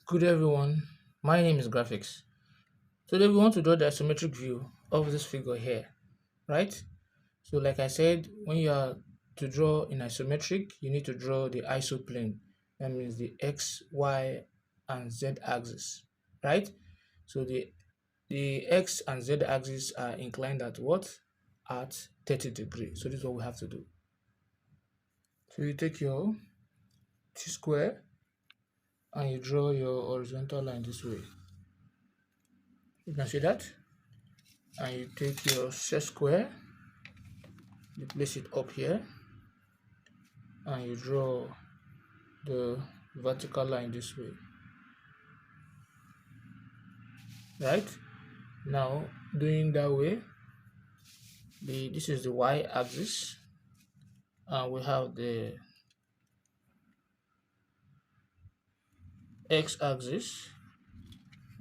Good everyone, my name is Graphics. Today we want to draw the isometric view of this figure here, right? So like I said, when you are to draw in isometric, you need to draw the isoplane. That means the X, Y, and Z axis, right? So the X and Z axis are inclined at what? At 30 degrees. So this is what we have to do. So you take your T-square and you draw your horizontal line this way. You can see that? And you take your set square, you place it up here, and you draw the vertical line this way, right? Now doing that way, this is the y axis, and we have the x axis,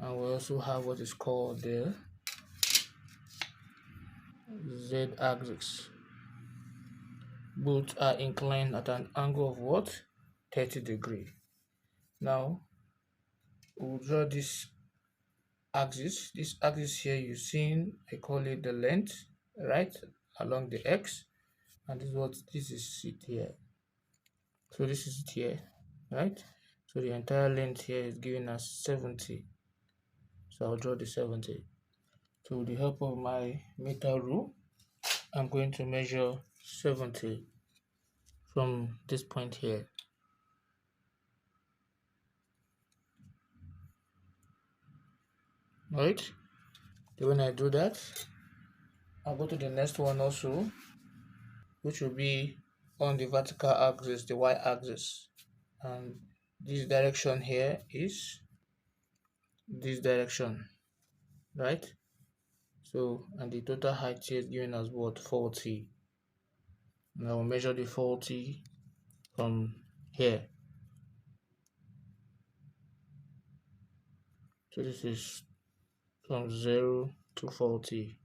and we also have what is called the z axis. Both are inclined at an angle of what? 30 degrees. Now we'll draw this axis. This axis here you seen, I call it the length, right, along the x, and this is it here. So this is it here, right? So the entire length here is given as 70. So I'll draw the 70. So with the help of my meter rule, I'm going to measure 70 from this point here. Right? So when I do that, I'll go to the next one also, which will be on the vertical axis, the y axis. And this direction here is this direction, right? So, and the total height here is given as what? 40. And I will measure the 40 from here. So this is from 0 to 40,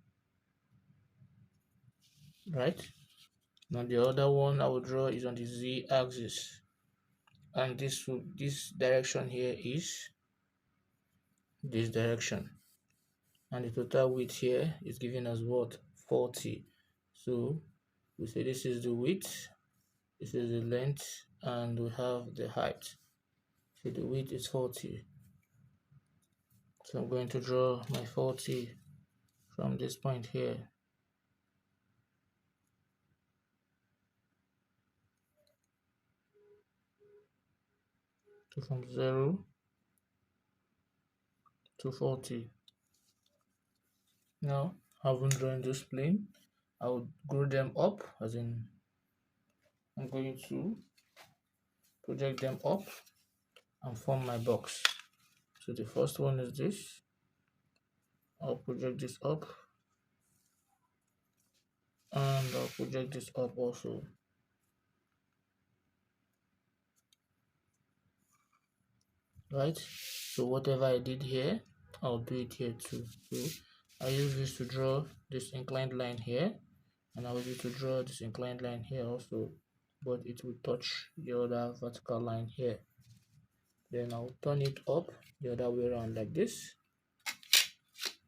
right? Now the other one I will draw is on the z axis, and this direction here is this direction, and the total width here is given as what? 40. So we say this is the width, this is the length, and we have the height. So the width is 40. So I'm going to draw my 40 from this point here. So from 0 to 40. Now, having drawn this plane, I will grow them up, as in I'm going to project them up and form my box. So the first one is this. I'll project this up, and I'll project this up also. Right? So whatever I did here, I'll do it here too. So I use this to draw this inclined line here, and I will use to draw this inclined line here also, but it will touch the other vertical line here. Then I'll turn it up the other way around like this.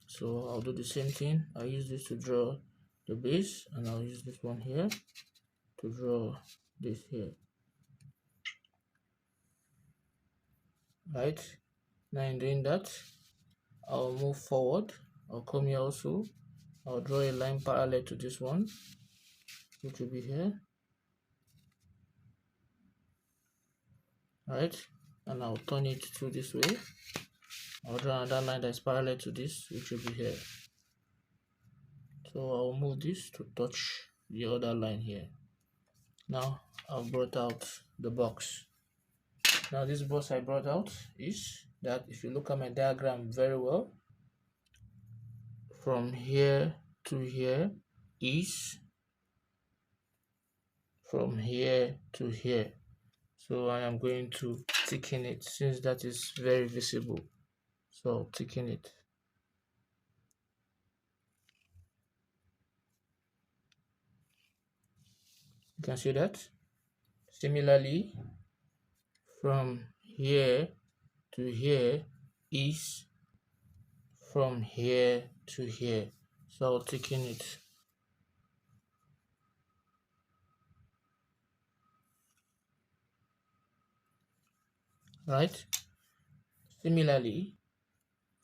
So I'll do the same thing. I'll use this to draw the base, and I'll use this one here to draw this here. Right? Now in doing that, I'll move forward. I'll come here also. I'll draw a line parallel to this one, which will be here. Right? And I'll turn it through this way. I'll draw another line that's parallel to this, which will be here. So I'll move this to touch the other line here. Now I've brought out the box. Now this box I brought out is that if you look at my diagram very well, from here to here is from here to here. So I am going to thicken it since that is very visible. So I'll thicken it. You can see that. Similarly, from here to here is from here to here. So I'll thicken it. Right? Similarly,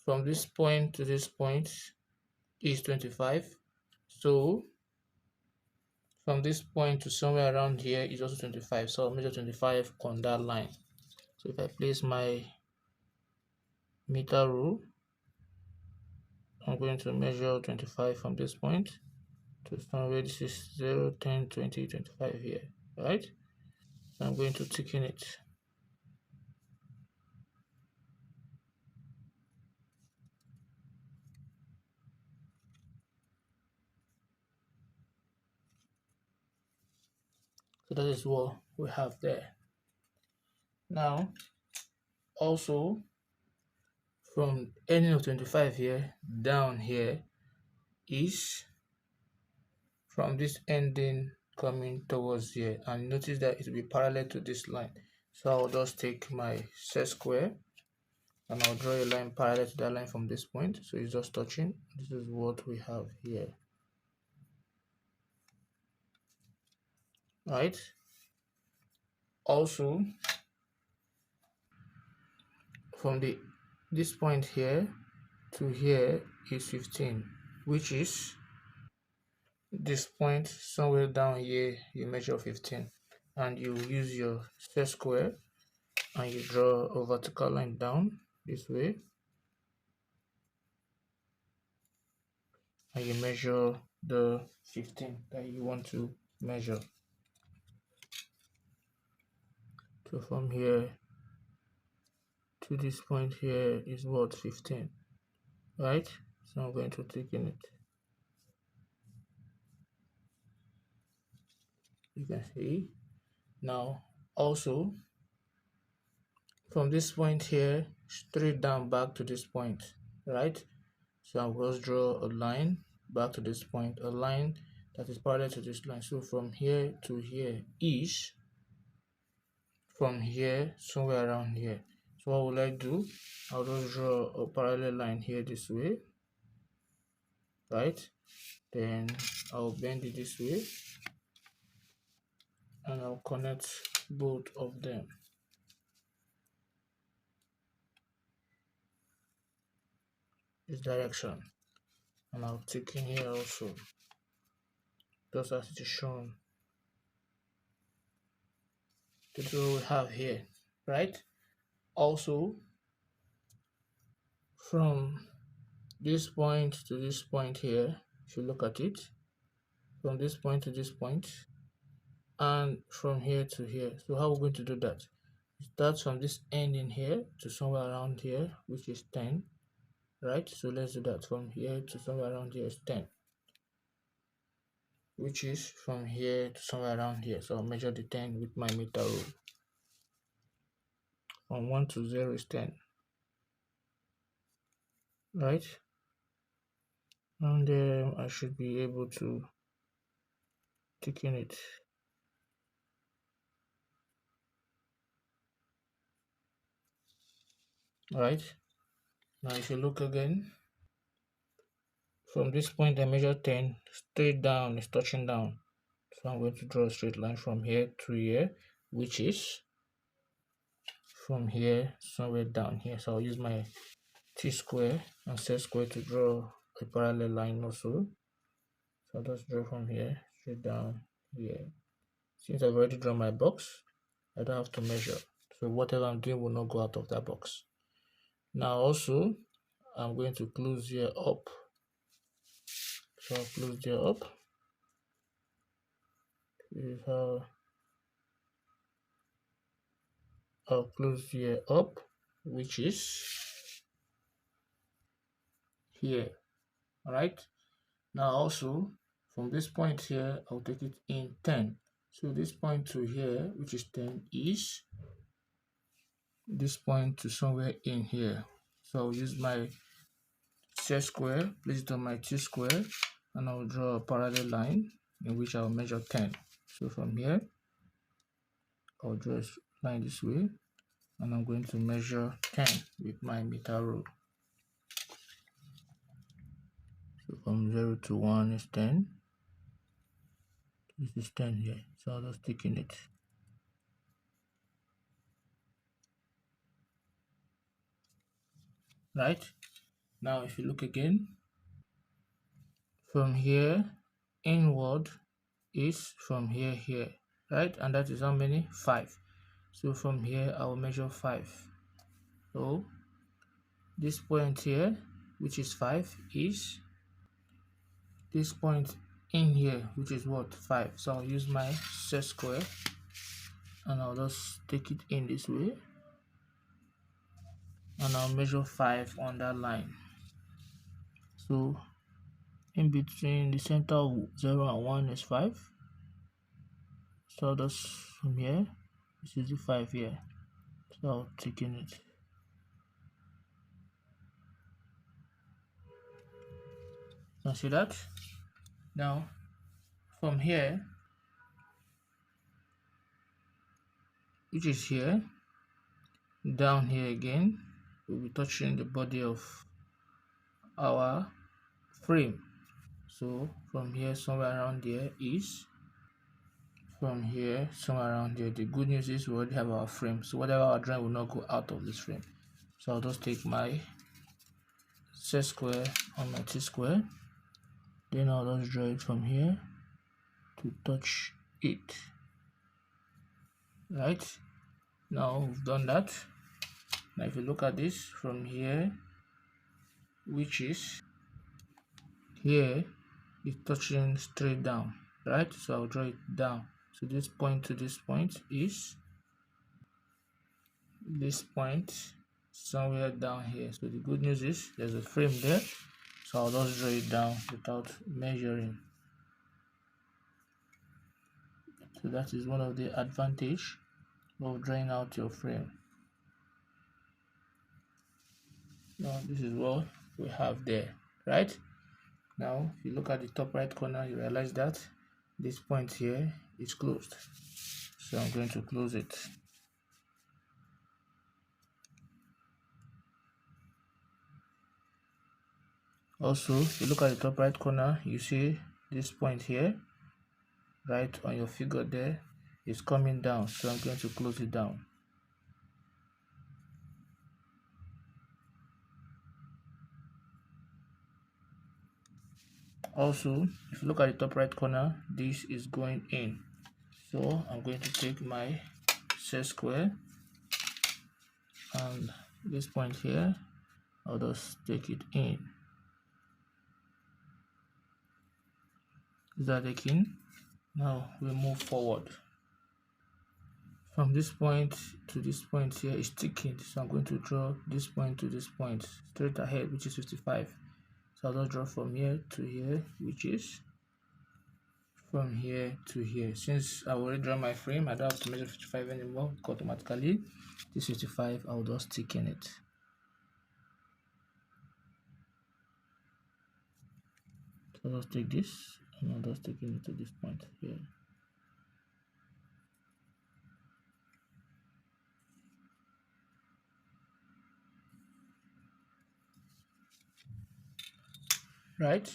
from this point to this point is 25. So from this point to somewhere around here is also 25. So I'll measure 25 on that line. So if I place my meter rule, I'm going to measure 25 from this point to somewhere. This is 0, 10, 20, 25 here, right? So I'm going to thicken it. So that is what we have there. Now, also from ending of 25 here down here is from this ending coming towards here, and notice that it will be parallel to this line. So I'll just take my set square and I'll draw a line parallel to that line from this point. So it's just touching. This is what we have here, right? Also, from this point here to here is 15, which is this point somewhere down here. You measure 15 and you use your set square and you draw a vertical line down this way and you measure the 15 that you want to measure. So from here to this point here is what, 15, right? So I'm going to thicken it. You can see. Now also from this point here straight down back to this point, right? So I'll just draw a line back to this point, a line that is parallel to this line. So from here to here is from here somewhere around here. So what will I do? I'll just draw a parallel line here this way, right? Then I'll bend it this way and I'll connect both of them this direction, and I'll thicken here also just as it is shown. That's what we have here, right? Also from this point to this point here, if you look at it, from this point to this point and from here to here. So how are we going to do that? It starts from this end in here to somewhere around here, which is 10, right? So let's do that. From here to somewhere around here is 10, which is from here to somewhere around here. So I'll measure the 10 with my meter rule. From 1 to 0 is 10, right? And I should be able to thicken it. Right? Now if you look again, from this point I measure 10, straight down is touching down. So I'm going to draw a straight line from here to here, which is from here somewhere down here. So I'll use my t-square and set square to draw a parallel line also. So I'll just draw from here straight down here. Since I've already drawn my box, I don't have to measure. So whatever I'm doing will not go out of that box. Now also, I'm going to close here up. So I'll close here up. This is how I'll close here up, which is here. Alright. Now also, from this point here, I'll take it in 10. So this point to here, which is 10, is this point to somewhere in here. So I'll use my set square, place it on my t-square, and I'll draw a parallel line in which I'll measure 10. So from here, I'll draw a line this way, and I'm going to measure 10 with my meter rule. So from 0 to 1 is 10. This is 10 here, so I'll just thicken it. Right? Now if you look again, from here inward is from here, right? And that is how many? 5. So from here I will measure 5. So this point here, which is 5, is this point in here, which is what? 5. So I'll use my set square and I'll just take it in this way, and I'll measure 5 on that line. So in between the center of 0 and 1 is 5. So that's from here, this is the 5 here. So I'll thicken it. Now see that? Now from here, which is here, down here again, we'll be touching the body of our frame. So from here somewhere around there is, from here somewhere around there. The good news is we already have our frame, so whatever our drawing will not go out of this frame. So I'll just take my set square on my T-square, then I'll just draw it from here to touch it. Right, now we've done that. Now if you look at this from here, which is here, is touching straight down, right? So I'll draw it down. So this point to this point is this point somewhere down here. So the good news is there's a frame there, so I'll just draw it down without measuring. So that is one of the advantage of drawing out your frame. Now this is what we have there, right? Now if you look at the top right corner, you realize that this point here is closed, so I'm going to close it. Also, if you look at the top right corner, you see this point here, right on your figure there, is coming down, so I'm going to close it down. Also, if you look at the top right corner, this is going in, so I'm going to take my set square, and this point here, I'll just take it in. Is that taken? Now we move forward. From this point to this point here is thickened, so I'm going to draw this point to this point straight ahead, which is 55. So I'll just draw from here to here, which is from here to here. Since I already drawn my frame, I don't have to measure 55 anymore. Automatically, this 55, I'll just thicken it. So I'll just take this and I'll just thicken it to this point here. Right,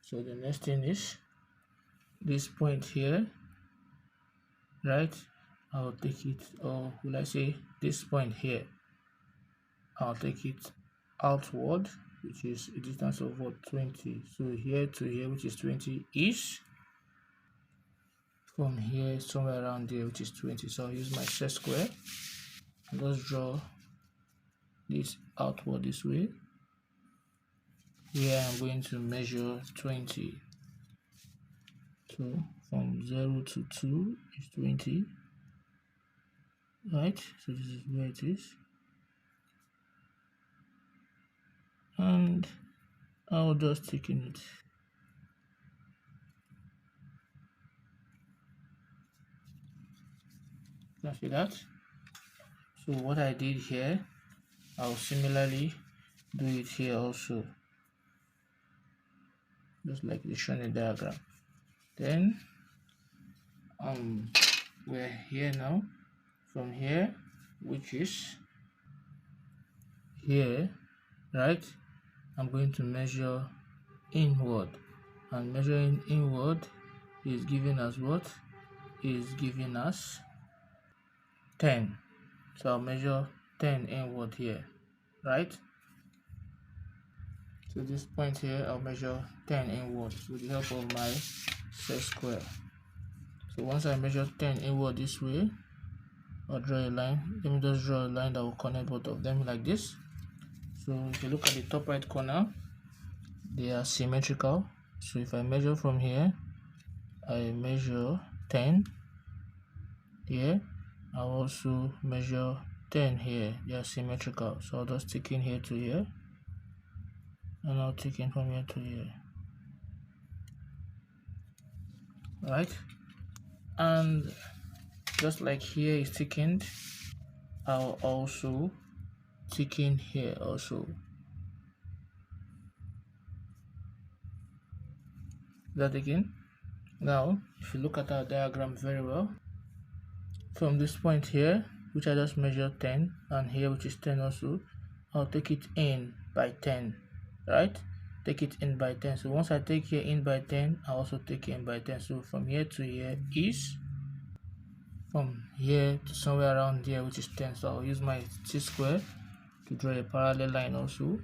so the next thing is this point here, right? I'll take it, or will I say this point here, I'll take it outward, which is a distance of what, 20. So here to here, which is 20, is from here somewhere around there, which is 20. So I'll use my set square and just draw this outward this way. Here I'm going to measure 20. So from 0 to 2 is 20. Right, so this is where it is. And I'll just thicken it. Can you see that? So what I did here, I'll similarly do it here also, just like the shown in the diagram. Then we're here now. From here, which is here, right, I'm going to measure inward, and measuring inward is given as what? Is given as 10. So I'll measure 10 inward here, right? So this point here, I'll measure 10 inward with the help of my set square. So once I measure 10 inward this way, I'll draw a line. Let me just draw a line that will connect both of them like this. So if you look at the top right corner, they are symmetrical. So if I measure from here, I measure 10 here. I'll also measure 10 here. They are symmetrical. So I'll just stick in here to here, and I'll take in from here to here, right? And just like here is thickened, I'll also thicken here also. That again. Now if you look at our diagram very well, from this point here, which I just measured 10, and here which is 10 also, I'll take it in by 10, right? Take it in by 10. So once I take here in by 10, I also take in by 10. So from here to here is, from here to somewhere around here, which is 10. So I'll use my T-square to draw a parallel line also.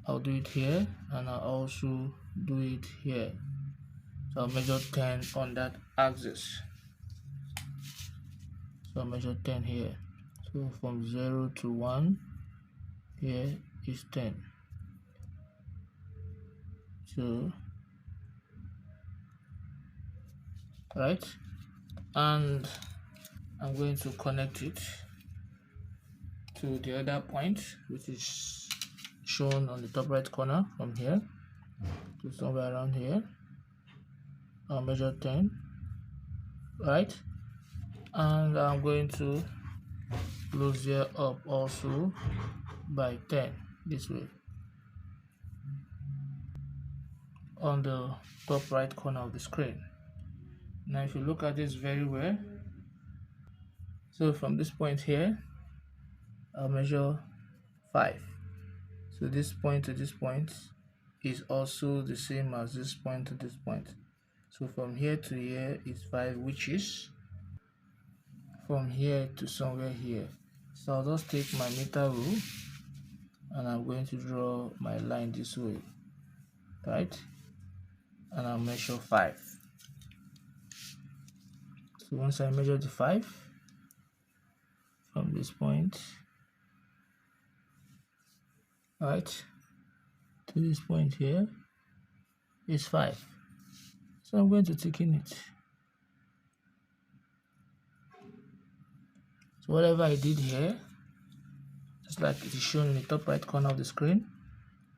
I'll do it here, and I'll also do it here. So I'll measure 10 on that axis. So I'll measure 10 here. So from 0 to 1, here is 10. So, right, and I'm going to connect it to the other point, which is shown on the top right corner from here to somewhere around here. I'll measure 10, right, and I'm going to close here up also by 10 this way on the top right corner of the screen. Now if you look at this very well, so from this point here, I'll measure 5. So this point to this point is also the same as this point to this point. So from here to here is 5, which is from here to somewhere here. So I'll just take my meter rule, and I'm going to draw my line this way, right, and I'll measure 5. So once I measure the 5 from this point, right, to this point here is 5. So I'm going to thicken it. So whatever I did here, just like it is shown in the top right corner of the screen,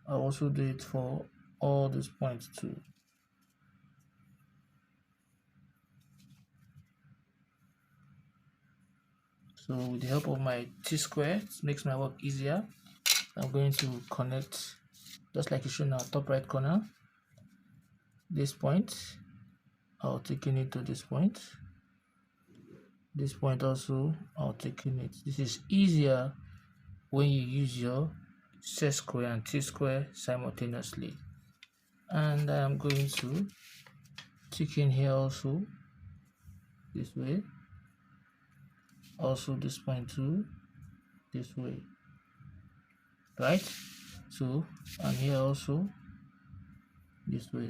I'll also do it for all these points too. So with the help of my T-square, it makes my work easier. I'm going to connect, just like it's shown in our top right corner, this point. I'll thicken it to this point. This point also, I'll thicken it. This is easier when you use your set square and T-square simultaneously. And I'm going to thicken here also this way, also this point too this way, right? So, and here also this way.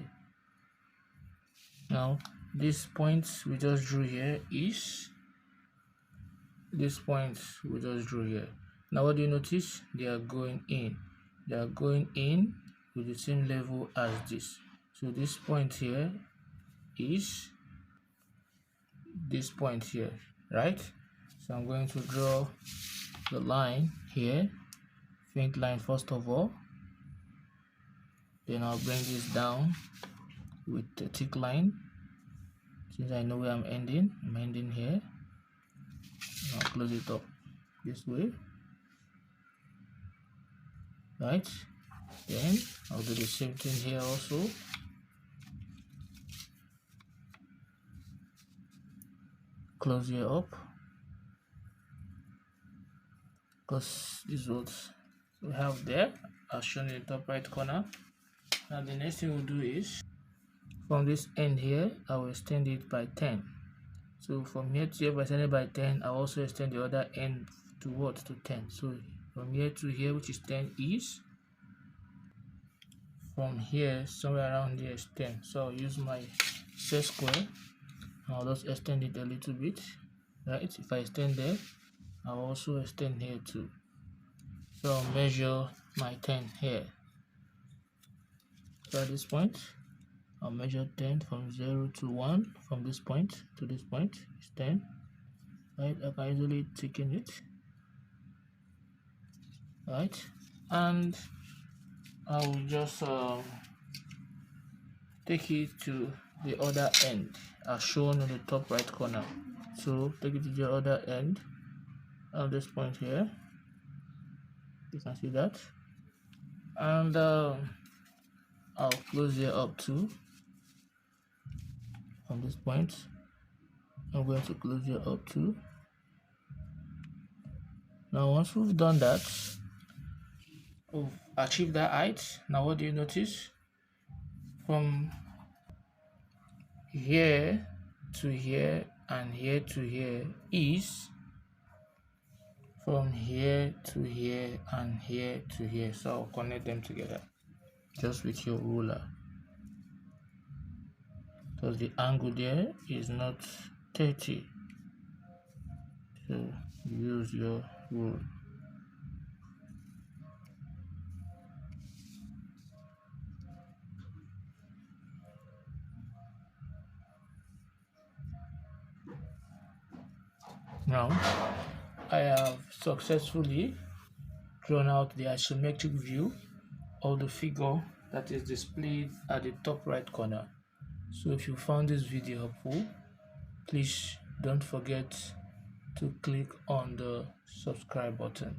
Now this point we just drew here is this point we just drew here. Now what do you notice? They are going in. They are going in with the same level as this. So this point here is this point here, right? So I'm going to draw the line here, faint line first of all. Then I'll bring this down with the thick line. Since I know where I'm ending here. I'll close it up this way, right? Then I'll do the same thing here also. Close here up, because this is what we have there as shown in the top right corner. Now the next thing we'll do is from this end here, I will extend it by 10. So from here to here, by extending by 10, I'll also extend the other end to what? To 10. So from here to here, which is 10, is from here somewhere around here is 10. So I'll use my set square. I'll just extend it a little bit, right? If I extend there, I'll also extend here too. So I'll measure my 10 here. So at this point, I'll measure 10 from 0 to 1. From this point to this point is 10. Right? I can easily thicken it. Right? And I will just take it to the other end as shown on the top right corner. So take it to the other end of this point here. You can see that. And I'll close here up too. From this point, I'm going to close here up too. Now once we've done that, we've achieved that height. Now what do you notice? From here to here and here to here is from here to here and here to here. So I'll connect them together just with your ruler, because the angle there is not 30. So use your rule. Now I have successfully drawn out the isometric view of the figure that is displayed at the top right corner. So if you found this video helpful, please don't forget to click on the subscribe button.